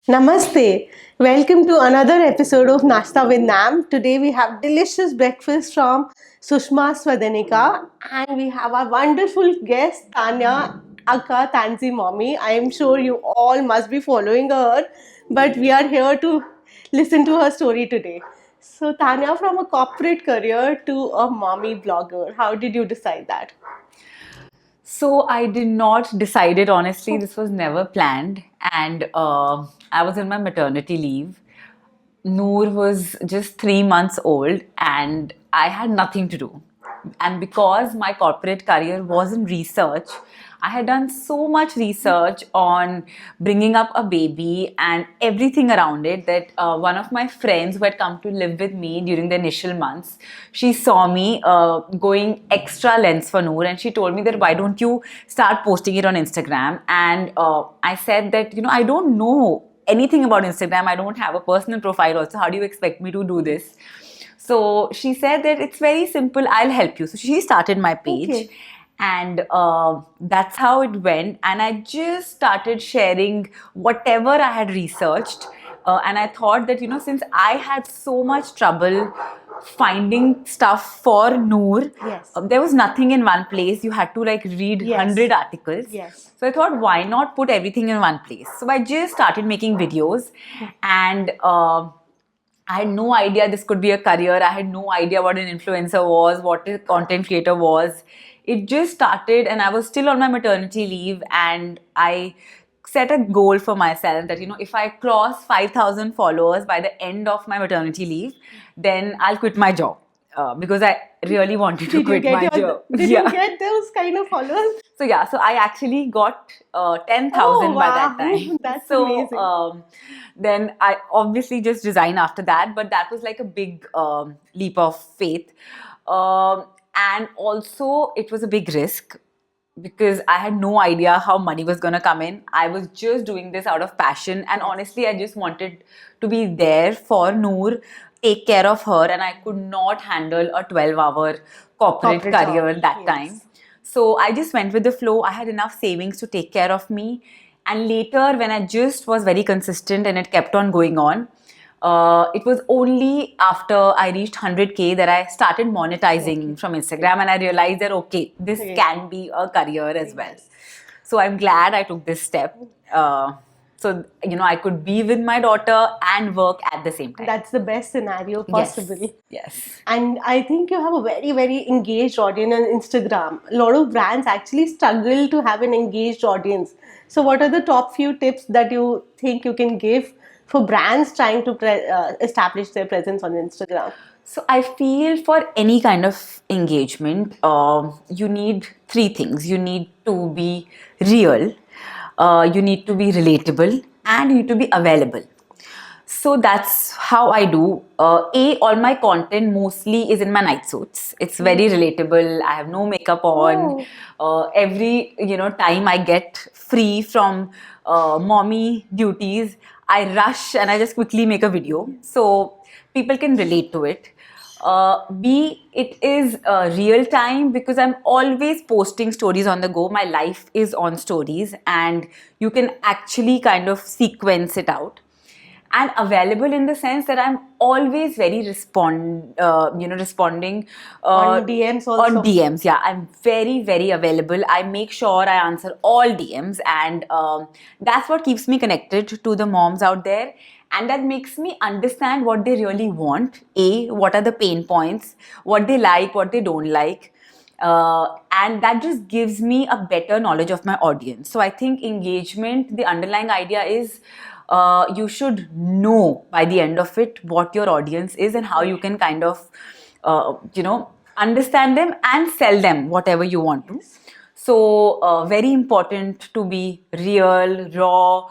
Namaste. Welcome to another episode of Nashta with Nam. Today we have delicious breakfast from Sushma Swadenika and we have our wonderful guest Tanya Akka Tanzy Mommy. I am sure you all must be following her, but we are here to listen to her story today. So Tanya, from a corporate career to a mommy blogger, how did you decide that? So I did not decide it honestly. This was never planned, and I was in my maternity leave. Noor was just 3 months old, and I had nothing to do. And because my corporate career was in research, I had done so much research on bringing up a baby and everything around it that one of my friends who had come to live with me during the initial months, she saw me going extra lengths for Noor, and she told me that why don't you start posting it on Instagram? And I said that, I don't know anything about Instagram. I don't have a personal profile also. How do you expect me to do this? So she said that it's very simple. I'll help you. So she started my page. Okay. And that's how it went. And I just started sharing whatever I had researched. And I thought that, since I had so much trouble finding stuff for Noor, Yes. there was nothing in one place. You had to read Yes. 100 articles. Yes. So I thought, why not put everything in one place? So I just started making videos, and I had no idea this could be a career. I had no idea what an influencer was, what a content creator was. It just started, and I was still on my maternity leave, and I set a goal for myself that, if I cross 5,000 followers by the end of my maternity leave, then I'll quit my job. Because I really wanted to quit my job. Did you get those kind of followers? So I actually got 10,000 Oh, by that wow. time. That's so amazing. then I obviously just resigned after that, but that was like a big leap of faith. And also, it was a big risk because I had no idea how money was going to come in. I was just doing this out of passion, and honestly, I just wanted to be there for Noor, take care of her, and I could not handle a 12-hour corporate career job, that yes. time. So I just went with the flow. I had enough savings to take care of me. And later, when I just was very consistent and it kept on going on, it was only after I reached 100K that I started monetizing from Instagram, and I realized that, okay, this can be a career as well. So I'm glad I took this step. So, I could be with my daughter and work at the same time. That's the best scenario possible. Yes. And I think you have a very, very engaged audience on Instagram. A lot of brands actually struggle to have an engaged audience. So, what are the top few tips that you think you can give for brands trying to establish their presence on Instagram? So I feel for any kind of engagement, you need three things. You need to be real, you need to be relatable, and you need to be available. So that's how I do. All my content mostly is in my night suits. It's very relatable. I have no makeup on. Every time I get free from mommy duties, I rush and I just quickly make a video so people can relate to it. It is real time because I'm always posting stories on the go. My life is on stories, and you can actually kind of sequence it out. And available in the sense that I'm always very responding On DMs also. On DMs, yeah, I'm very, very available. I make sure I answer all DMs, and that's what keeps me connected to the moms out there. And that makes me understand what they really want. What are the pain points, what they like, what they don't like. And that just gives me a better knowledge of my audience. So I think engagement, the underlying idea is you should know by the end of it what your audience is and how you can kind of, understand them and sell them whatever you want to. So very important to be real, raw,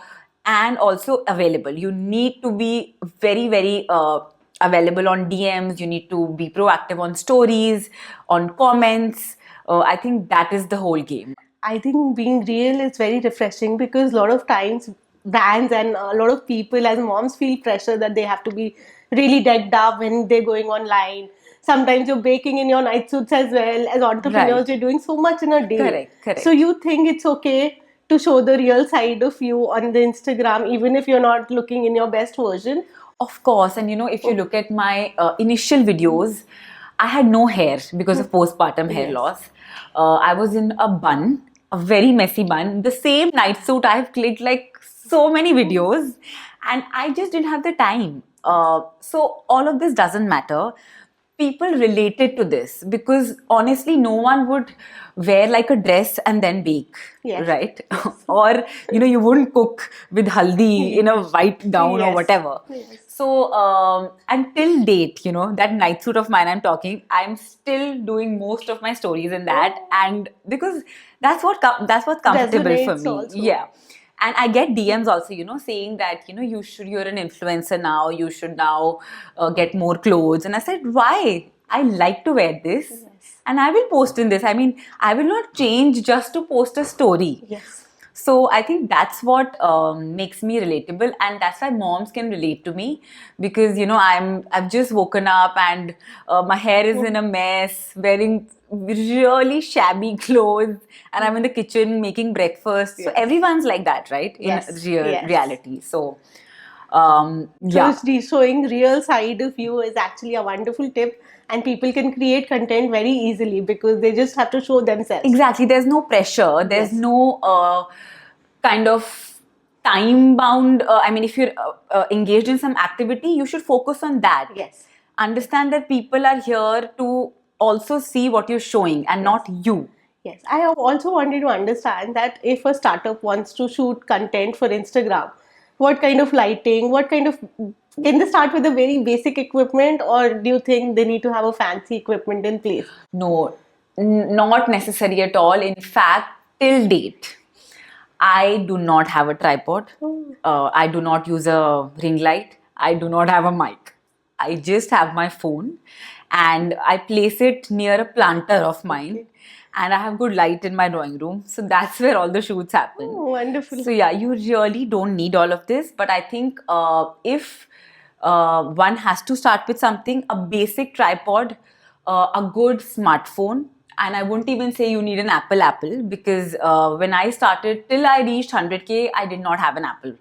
and also available. You need to be very, very available on DMs. You need to be proactive on stories, on comments. I think that is the whole game. I think being real is very refreshing because a lot of times brands and a lot of people as moms feel pressure that they have to be really decked up when they're going online. Sometimes you're baking in your night suits as well. As entrepreneurs, Right. you're doing so much in a day. Correct. So you think it's okay to show the real side of you on the Instagram, even if you're not looking in your best version? Of course, and if you look at my initial videos, I had no hair because of postpartum hair Yes. loss. I was in a bun, a very messy bun. The same night suit I've clicked like so many videos, and I just didn't have the time. So all of this doesn't matter. People related to this because honestly, no one would wear like a dress and then bake, Yes. right? Yes. Or you wouldn't cook with haldi in a white gown or Yes. whatever. Yes. So until date, that night suit of mine I'm still doing most of my stories in that, and because that's what's comfortable for Resonates me. also. Yeah. And I get DMs also, saying that, you're an influencer now, you should now get more clothes. And I said, why? I like to wear this and I will post in this. I mean, I will not change just to post a story. Yes. So I think that's what makes me relatable, and that's why moms can relate to me because I've just woken up and my hair is in a mess, wearing really shabby clothes, and I'm in the kitchen making breakfast. So Yes. everyone's like that, right? Yes. In Yes. reality. So So yeah. showing real side of you is actually a wonderful tip, and people can create content very easily because they just have to show themselves. Exactly. There's no pressure. There's Yes. no kind of time bound. I mean, if you're engaged in some activity, you should focus on that. Yes. Understand that people are here to also see what you're showing and not you. Yes, I have also wanted to understand that if a startup wants to shoot content for Instagram, what kind of lighting, what kind of, can they start with a very basic equipment, or do you think they need to have a fancy equipment in place? No, not necessary at all. In fact, till date, I do not have a tripod. I do not use a ring light. I do not have a mic. I just have my phone and I place it near a planter of mine. Okay. And I have good light in my drawing room. So that's where all the shoots happen. Oh, wonderful. So yeah, you really don't need all of this. But I think if one has to start with something, a basic tripod, a good smartphone, and I wouldn't even say you need an Apple because when I started till I reached 100K, I did not have an Apple.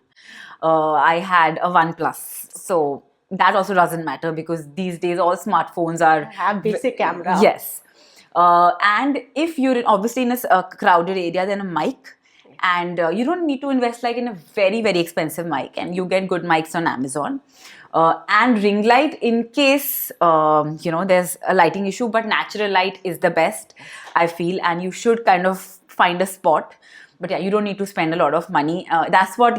I had a OnePlus. So that also doesn't matter because these days all smartphones are Have basic camera. Yes. And if you're obviously in a crowded area, then a mic. And you don't need to invest like in a very, very expensive mic, and you get good mics on Amazon. And ring light in case there's a lighting issue, but natural light is the best, I feel, and you should kind of find a spot. But yeah, you don't need to spend a lot of money. That's what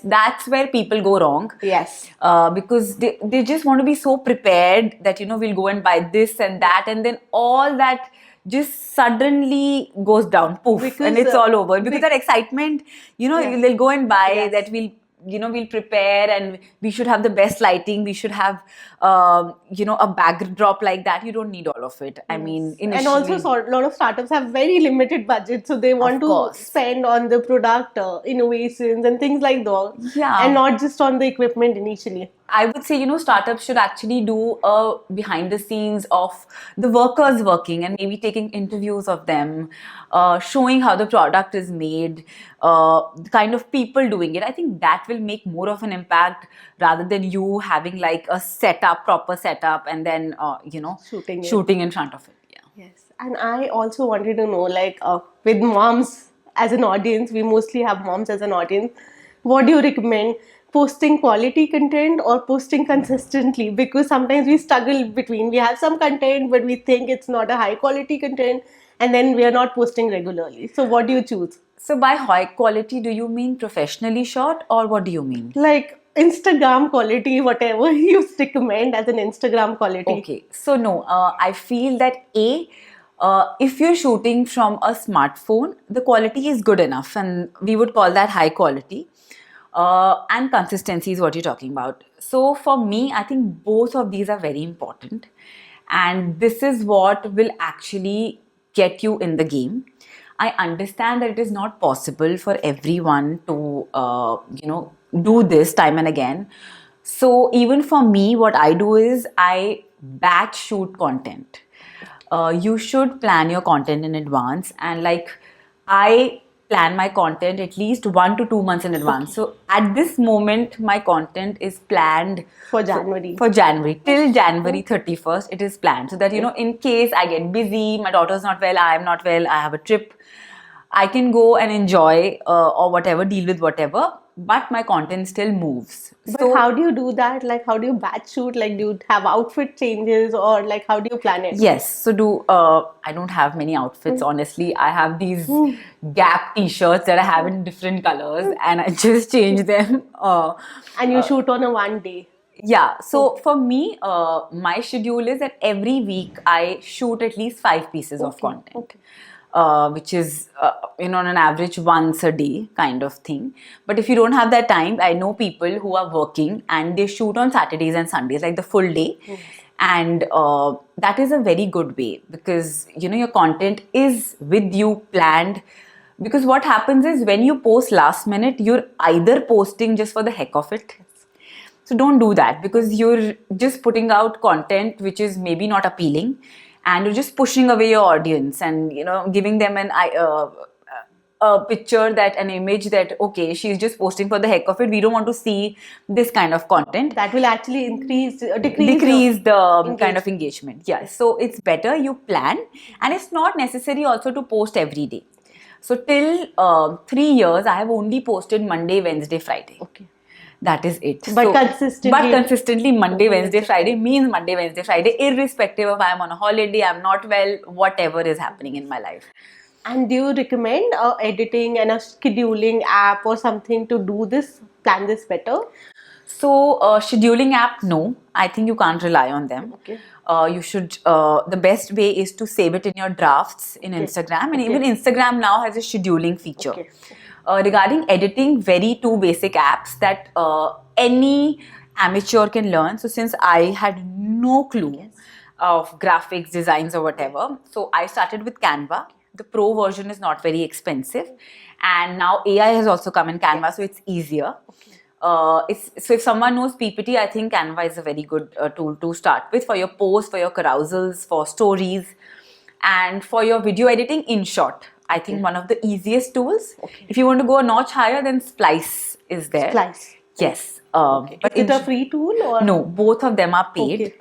that's where people go wrong. Yes. Because they just want to be so prepared that we'll go and buy this and that, and then all that just suddenly goes down, poof, Because, and it's all over. Because that excitement, Yes. they'll go and buy Yes. that. We'll prepare, and we should have the best lighting. We should have a backdrop like that. You don't need all of it. I mean, And also, a lot of startups have very limited budget, so they want to course. spend on the product innovations and things like that, Yeah. and not just on the equipment initially. I would say, startups should actually do a behind the scenes of the workers working and maybe taking interviews of them, showing how the product is made, the kind of people doing it. I think that will make more of an impact rather than you having like a proper setup, and then, shooting in front of it. Yeah. Yes, and I also wanted to know, like, with moms as an audience, we mostly have moms as an audience. What do you recommend? Posting quality content or posting consistently? Because sometimes we struggle between. We have some content, but we think it's not a high quality content, and then we are not posting regularly. So, what do you choose? So by high quality, do you mean professionally shot, or what do you mean? Like Instagram quality, whatever you recommend as an Instagram quality. Okay, so no, I feel that if you're shooting from a smartphone, the quality is good enough, and we would call that high quality. And consistency is what you're talking about. So for me, I think both of these are very important, and this is what will actually get you in the game. I understand that it is not possible for everyone to, do this time and again. So even for me, what I do is I batch shoot content. You should plan your content in advance, and like I plan my content at least 1 to 2 months in advance. So at this moment, my content is planned For January. for January till January 31st. It is planned so that in case I get busy, my daughter's not well, I am not well, I have a trip, I can go and enjoy or whatever, deal with whatever, but my content still moves. But how do you do that? Like, how do you batch shoot? Like, do you have outfit changes, or like, how do you plan it? Yes, so I don't have many outfits, honestly. I have these Gap t-shirts that I have in different colors, and I just change them. And you shoot on a one day. Yeah, so for me, my schedule is that every week I shoot at least 5 pieces of content. Okay. Which is on an average once a day kind of thing. But if you don't have that time, I know people who are working and they shoot on Saturdays and Sundays, like the full day. And that is a very good way because your content is with you planned. Because what happens is when you post last minute, you're either posting just for the heck of it. So don't do that because you're just putting out content which is maybe not appealing, and you're just pushing away your audience and giving them a picture, that an image that okay, she's just posting for the heck of it. We don't want to see this kind of content. That will actually decrease the kind of engagement. Yeah, so it's better you plan, and it's not necessary also to post every day. So till 3 years, I have only posted Monday, Wednesday, Friday. Okay. That is it. But consistently Monday, Wednesday, Friday means Monday, Wednesday, Friday, irrespective of I'm on a holiday, I'm not well, whatever is happening in my life. And do you recommend editing and a scheduling app or something to do this, plan this better? So scheduling app, no. I think you can't rely on them. Okay. You should, the best way is to save it in your drafts in Instagram. And even Instagram now has a scheduling feature. Okay. Regarding editing, very two basic apps that any amateur can learn. So since I had no clue of graphics, designs or whatever, so I started with Canva. The pro version is not very expensive, and now AI has also come in Canva, so it's easier. So if someone knows PPT, I think Canva is a very good tool to start with for your posts, for your carousels, for stories, and for your video editing. InShot, I think one of the easiest tools. If you want to go a notch higher, then Splice is there. Splice. Yes. But is it a free tool or? No, both of them are paid.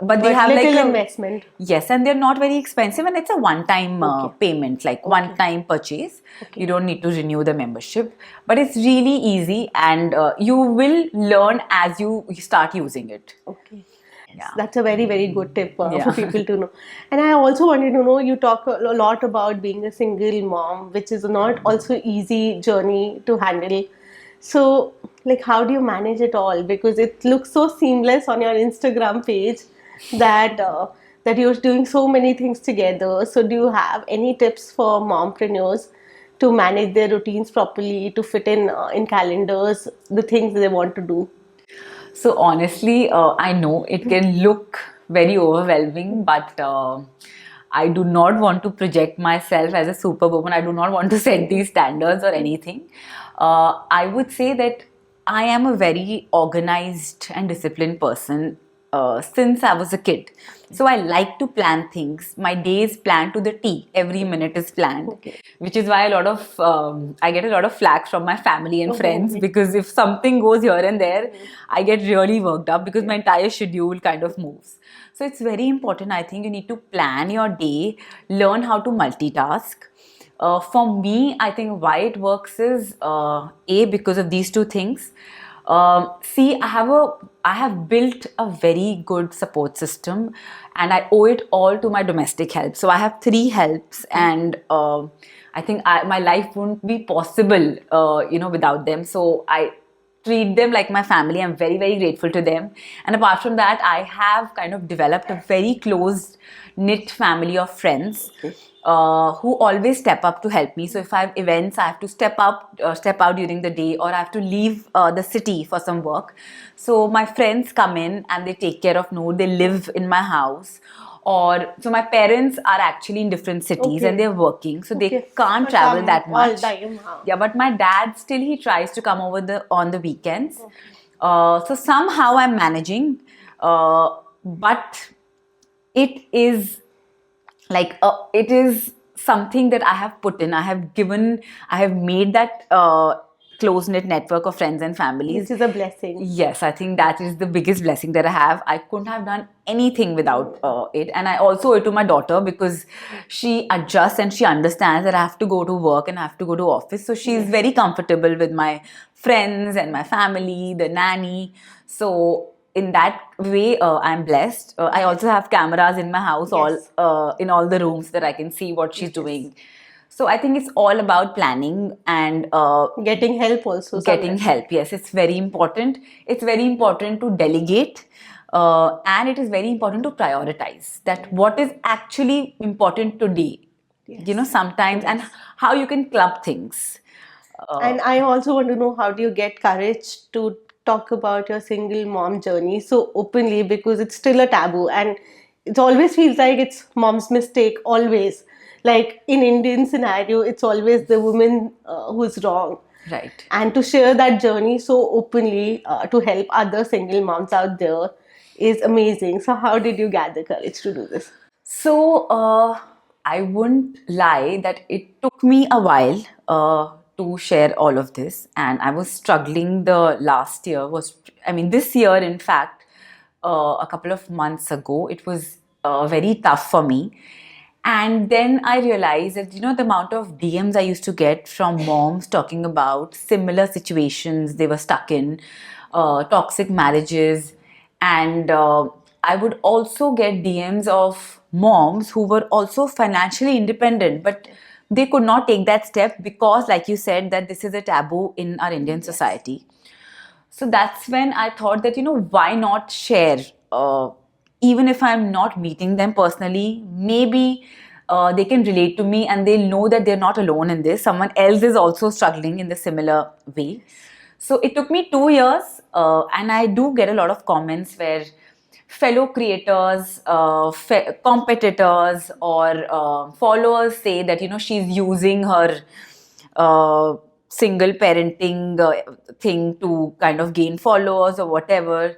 But they have little like investment. Yes, and they're not very expensive, and it's a one-time payment, like one-time purchase. You don't need to renew the membership, but it's really easy, and you will learn as you start using it. Okay. Yeah. That's a very, very good tip for people to know. And I also wanted to know, you talk a lot about being a single mom, which is not also easy journey to handle. So, like, how do you manage it all? Because it looks so seamless on your Instagram page that that you're doing so many things together. So, do you have any tips for mompreneurs to manage their routines properly, to fit in calendars the things they want to do? So honestly, I know it can look very overwhelming, but I do not want to project myself as a superwoman. I do not want to set these standards or anything. I would say that I am a very organized and disciplined person since I was a kid. So I like to plan things. My day is planned to the T. Every minute is planned, which is why I get a lot of flack from my family and friends because if something goes here and there, I get really worked up because my entire schedule kind of moves. So it's very important. I think you need to plan your day, learn how to multitask. For me, I think why it works is because of these two things. See, I have built a very good support system, and I owe it all to my domestic help. So I have 3 helps, and I think my life wouldn't be possible, without them. So I treat them like my family. I'm very, very grateful to them. And apart from that, I have kind of developed a very close knit family of friends who always step up to help me. So if I have events, I have to step out during the day, or I have to leave the city for some work. So my friends come in and they take care of Noor. They live in my house. So my parents are actually in different cities and they're working, so they can't travel that much. Yeah, but my dad still, he tries to come over on the weekends. So somehow I'm managing, but it is something that I have put in. I have made that close knit network of friends and families. Which is a blessing. Yes, I think that is the biggest blessing that I have. I couldn't have done anything without it. And I also owe it to my daughter because she adjusts and she understands that I have to go to work and I have to go to office. So she's very comfortable with my friends and my family, the nanny. So in that way, I'm blessed. I also have cameras in my house, Yes. all in all the rooms, that I can see what she's doing. So I think it's all about planning and Getting help also getting sometimes. help. Yes, it's very important. It's very important to delegate, and it is very important to prioritize that what is actually important today. You know, Yes. sometimes, and Yes. how you can club things. And I also want to know, how do you get courage to talk about your single mom journey so openly, because it's still a taboo and it always feels like it's mom's mistake, always. Like in Indian scenario, it's always the woman who's wrong. Right. And to share that journey so openly to help other single moms out there is amazing. So, how did you gather courage to do this? So, I wouldn't lie that it took me a while to share all of this, and I was struggling. The last year was, I mean, this year, in fact, a couple of months ago, it was very tough for me. And then I realized that, you know, the amount of DMs I used to get from moms talking about similar situations they were stuck in, toxic marriages, and I would also get DMs of moms who were also financially independent, but they could not take that step because, like you said, that this is a taboo in our Indian Yes. society. So that's when I thought that, you know, why not share? Even if I'm not meeting them personally, maybe they can relate to me and they'll know that they're not alone in this. Someone else is also struggling in the similar way. So it took me 2 years, and I do get a lot of comments where fellow creators, competitors, or followers say that, you know, she's using her uh, single parenting thing to kind of gain followers or whatever.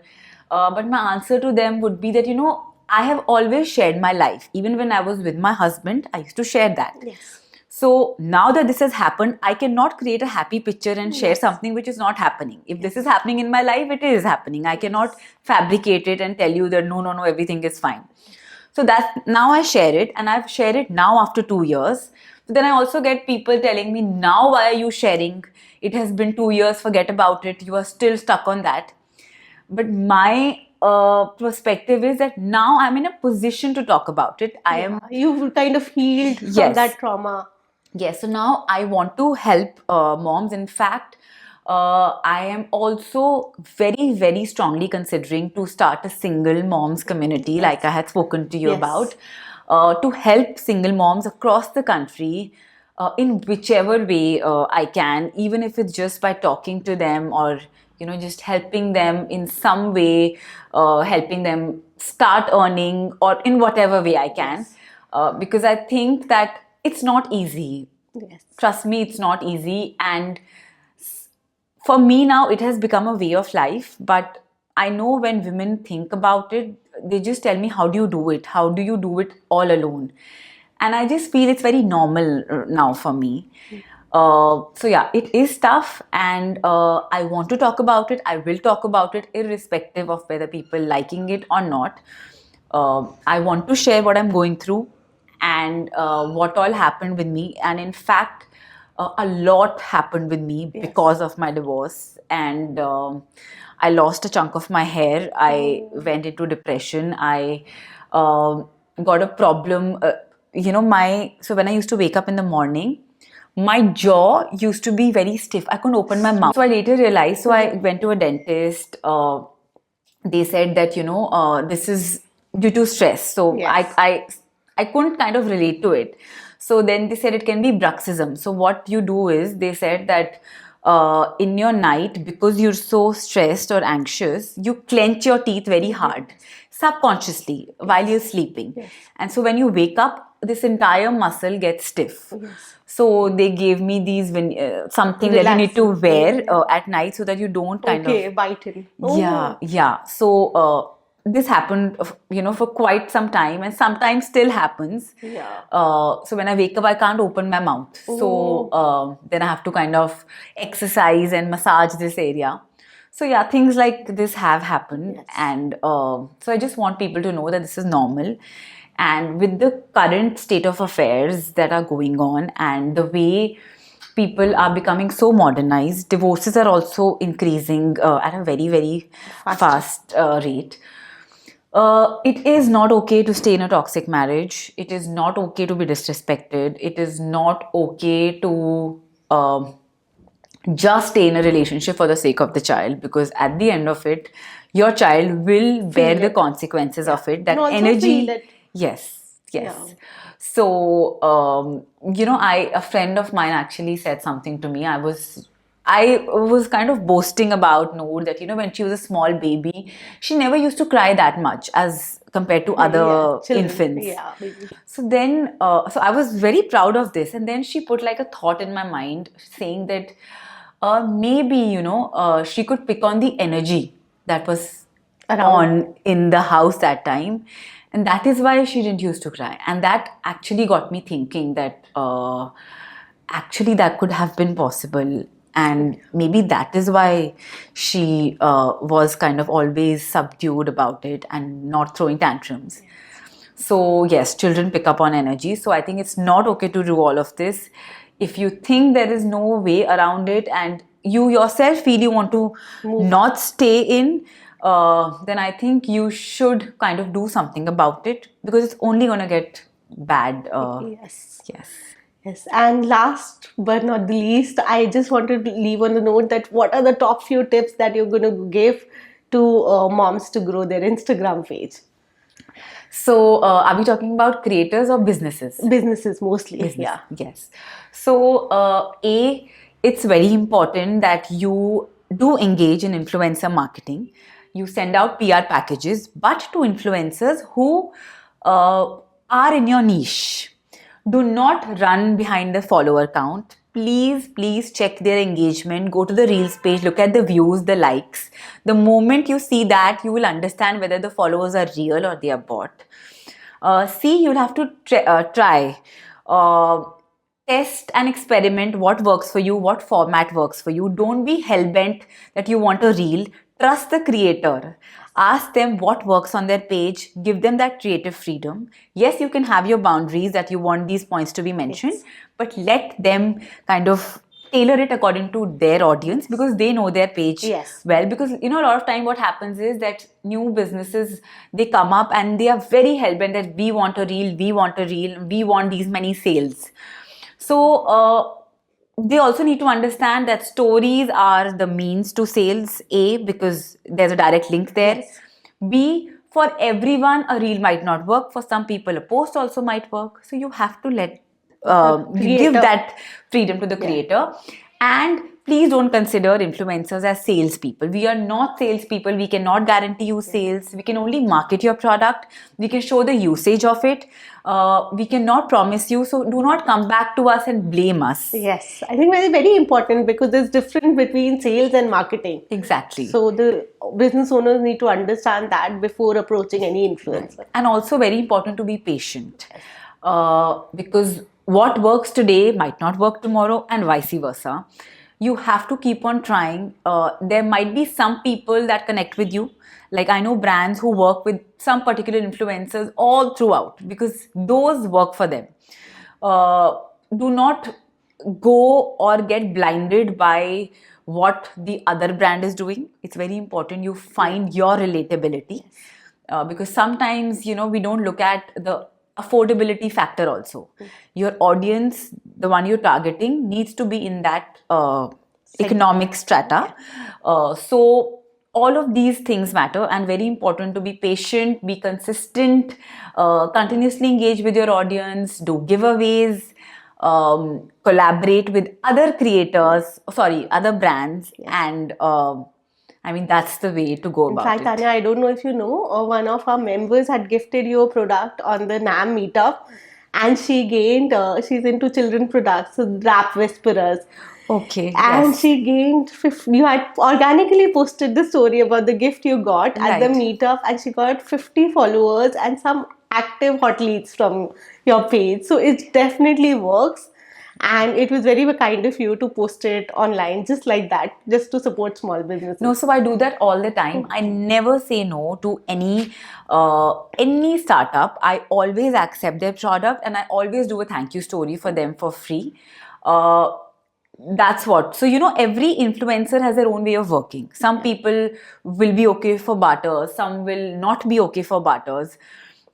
But my answer to them would be that, you know, I have always shared my life. Even when I was with my husband, I used to share that. Yes. So now that this has happened, I cannot create a happy picture and share Yes. something which is not happening. If this is Yes. happening in my life, it is happening. I cannot Yes. fabricate it and tell you that no, no, no, everything is fine. So that's now I share it, and I've shared it now after 2 years. So then I also get people telling me, now why are you sharing? It has been 2 years, forget about it. You are still stuck on that. But my perspective is that now I'm in a position to talk about it. I Yeah. am, You've kind of healed from yes. that trauma. Yes, so now I want to help moms. In fact, I am also very, very strongly considering to start a single moms community, like I Yes. had spoken to you Yes. about, to help single moms across the country in whichever way I can, even if it's just by talking to them or, you know, just helping them in some way, helping them start earning or in whatever way I can, Yes. because I think that it's not easy. Yes. Trust me, it's not easy. And for me now, it has become a way of life. But I know when women think about it, they just tell me, how do you do it? How do you do it all alone? And I just feel it's very normal now for me. So yeah, it is tough, and I want to talk about it. I will talk about it, irrespective of whether people liking it or not. I want to share what I'm going through and what all happened with me. And in fact, a lot happened with me Yes. because of my divorce, and I lost a chunk of my hair. I Oh. went into depression. I got a problem. You know, my so when I used to wake up in the morning, my jaw used to be very stiff. I couldn't open my mouth. So I later realized. So I went to a dentist. They said that, you know, this is due to stress. So Yes. I couldn't kind of relate to it. So then they said it can be bruxism. So what you do is, they said that in your night, because you're so stressed or anxious, you clench your teeth very hard subconsciously while you're sleeping. Yes. And so when you wake up, this entire muscle gets stiff. Yes. So they gave me these something that you need to Relaxing. wear at night so that you don't kind of, Okay, bite in. yeah, Oh. yeah. So this happened, for quite some time, and sometimes still happens. Yeah. So when I wake up, I can't open my mouth. So Oh. then I have to kind of exercise and massage this area. So yeah, things like this have happened, Yes. and so I just want people to know that this is normal. And with the current state of affairs that are going on, and the way people are becoming so modernized, divorces are also increasing at a very, very Faster. fast rate. It is not okay to stay in a toxic marriage. It is not okay to be disrespected. It is not okay to just stay in a relationship for the sake of the child, because at the end of it, your child will bear Feel the it. consequences Yeah. of it. And That also feel energy, it. yes, Yeah. yes. So, a friend of mine actually said something to me. I was kind of boasting about Noor that, when she was a small baby, she never used to cry that much as compared to Yeah. other Children. infants. Yeah. Baby. So then, so I was very proud of this. And then she put like a thought in my mind saying that maybe, she could pick on the energy that was Around. on in the house that time. And that is why she didn't used to cry. And that actually got me thinking that actually that could have been possible. And maybe that is why she was kind of always subdued about it and not throwing tantrums. So, yes, children pick up on energy. So, I think it's not okay to do all of this. If you think there is no way around it and you yourself feel you want to Move. not stay in, then I think you should kind of do something about it, because it's only going to get bad. Yes. Yes. Yes, and last but not the least, I just wanted to leave on the note that what are the top few tips that you're going to give to moms to grow their Instagram page? So, are we talking about creators or businesses? Businesses mostly, Business, yeah. yes. So, it's very important that you do engage in influencer marketing. You send out PR packages, but to influencers who are in your niche. Do not run behind the follower count. Please check their engagement. Go to the Reels page, look at the views, the likes. The moment you see that, you will understand whether the followers are real or they are bought. You'll have to try. Uh, Test and experiment what works for you, what format works for you. Don't be hell-bent that you want a reel. Trust the creator. Ask them what works on their page. Give them that creative freedom. Yes, you can have your boundaries that you want these points to be mentioned, Yes. but let them kind of tailor it according to their audience, because they know their page Yes. well. Because a lot of time what happens is that new businesses, they come up and they are very hell-bent that we want a reel, we want these many sales. So they also need to understand that stories are the means to sales. A, because there's a direct link there. Yes. B, for everyone a reel might not work. For some people a post also might work. So you have to let The give creator. that freedom to the Yeah. creator. And please don't consider influencers as salespeople. We are not salespeople. We cannot guarantee you sales. We can only market your product. We can show the usage of it. We cannot promise you. So do not come back to us and blame us. Yes, I think very important because there's difference between sales and marketing. Exactly. So the business owners need to understand that before approaching any Right. influencer. And also very important to be patient, because what works today might not work tomorrow, and vice versa. You have to keep on trying. There might be some people that connect with you. Like I know brands who work with some particular influencers all throughout, because those work for them. Do not go or get blinded by what the other brand is doing. It's very important you find your relatability, because sometimes we don't look at the affordability factor also. Your audience, the one you're targeting, needs to be in that economic strata. So all of these things matter, and very important to be patient, be consistent, continuously engage with your audience, do giveaways, collaborate with other creators, sorry, other brands, Yes. and I mean, that's the way to go In about fact, it. Tanya, I don't know if you know, one of our members had gifted you a product on the NAM meetup, and she gained. She's into children products, so rap whisperers. Okay, And yes. she gained 50, you had organically posted the story about the gift you got at the Right. meetup, and she got 50 followers and some active hot leads from your page. So it definitely works. And it was very kind of you to post it online just like that, just to support small No, businesses. so I do that all the time. I never say no to any startup. I always accept their product, and I always do a thank you story for them for free. Uh, that's what. So, every influencer has their own way of working. Some people will be okay for barters, some will not be okay for barters.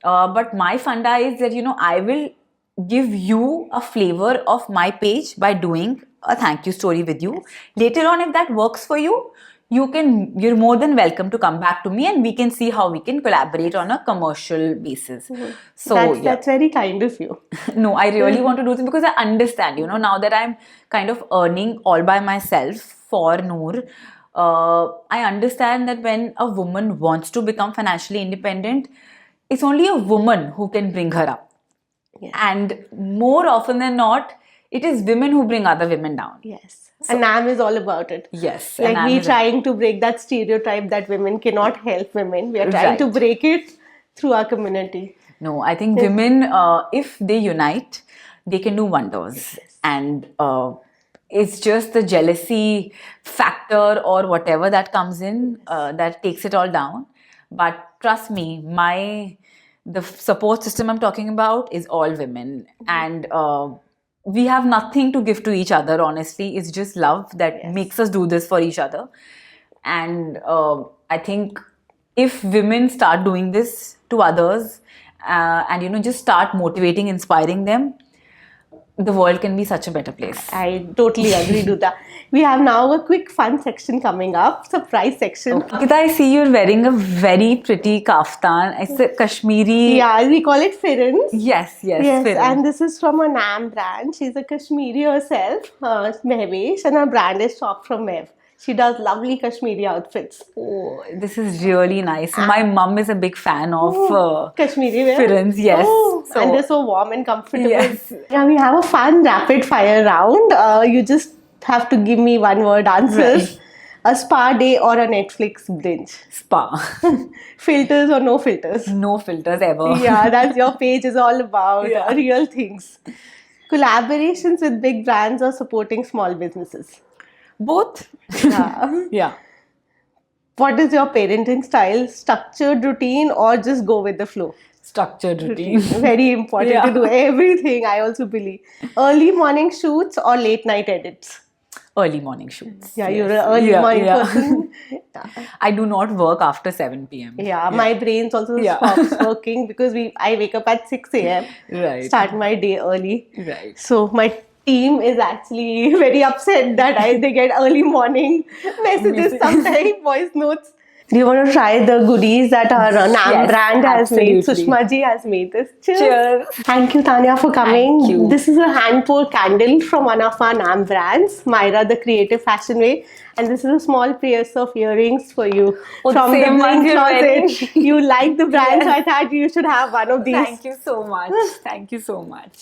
But my funda is that, I will give you a flavor of my page by doing a thank you story with you. Later on, if that works for you, you're more than welcome to come back to me, and we can see how we can collaborate on a commercial basis. So, yeah. That's very kind of you. No, I really want to do this because I understand, now that I'm kind of earning all by myself for Noor, I understand that when a woman wants to become financially independent, it's only a woman who can bring her up. Yes. And more often than not, it is women who bring other women down. Yes. And NAM is all about it. Yes. Like and we I'm trying to break that stereotype that women cannot help women. We are trying to Right. break it through our community. No, I think women, if they unite, they can do wonders. And it's just the jealousy factor or whatever that comes in that takes it all down. But trust me, the support system I'm talking about is all women, and we have nothing to give to each other. Honestly, it's just love that makes us do this for each other. And I think if women start doing this to others, and just start motivating, inspiring them, the world can be such a better place. I totally agree to that. We have now a quick fun section coming up, surprise section. Ankita, I see you're wearing a very pretty kaftan. It's a Kashmiri. Yeah, we call it Firins. Yes, Yes, Firin. and this is from a NAM brand. She's a Kashmiri herself, Mehvesh, and her brand is Shop from Mev. She does lovely Kashmiri outfits. Oh, this is really nice. My mum is a big fan of Kashmiri wear? Firins, yes. Oh, So- and they're so warm and comfortable. Yes. Yeah, we have a fun rapid fire round. You just have to give me one word answers. A spa day or a Netflix binge. Spa. Filters or no filters. No filters ever. Yeah, that's your page is all about Yeah. real things. Collaborations with big brands or supporting small businesses. Both. Yeah. Yeah. What is your parenting style? Structured routine or just go with the flow? Structured routine. Very important Yeah. to do everything, I also believe. Early morning shoots or late night edits? Early morning shoots. Yeah, Yes. you're an early morning person. I do not work after 7 p.m. Yeah, my brain's also Yeah. stops working because I wake up at 6 a.m. Right. Start my day early. Right. So my team is actually very upset that they get early morning messages sometimes, voice notes. Do you want to try the goodies that our NAM Yes, brand has made? absolutely. Sushma ji has made this. Cheers. Cheers. Thank you, Tanya, for coming. Thank you. This is a hand pour candle from one of our NAM brands, Myra, the Creative Fashion Way. And this is a small pair of earrings for you Oh, from the the same ones Bling you're wearing. Closet. You like the brand, so I thought you should have one of these. Thank you so much. Thank you so much.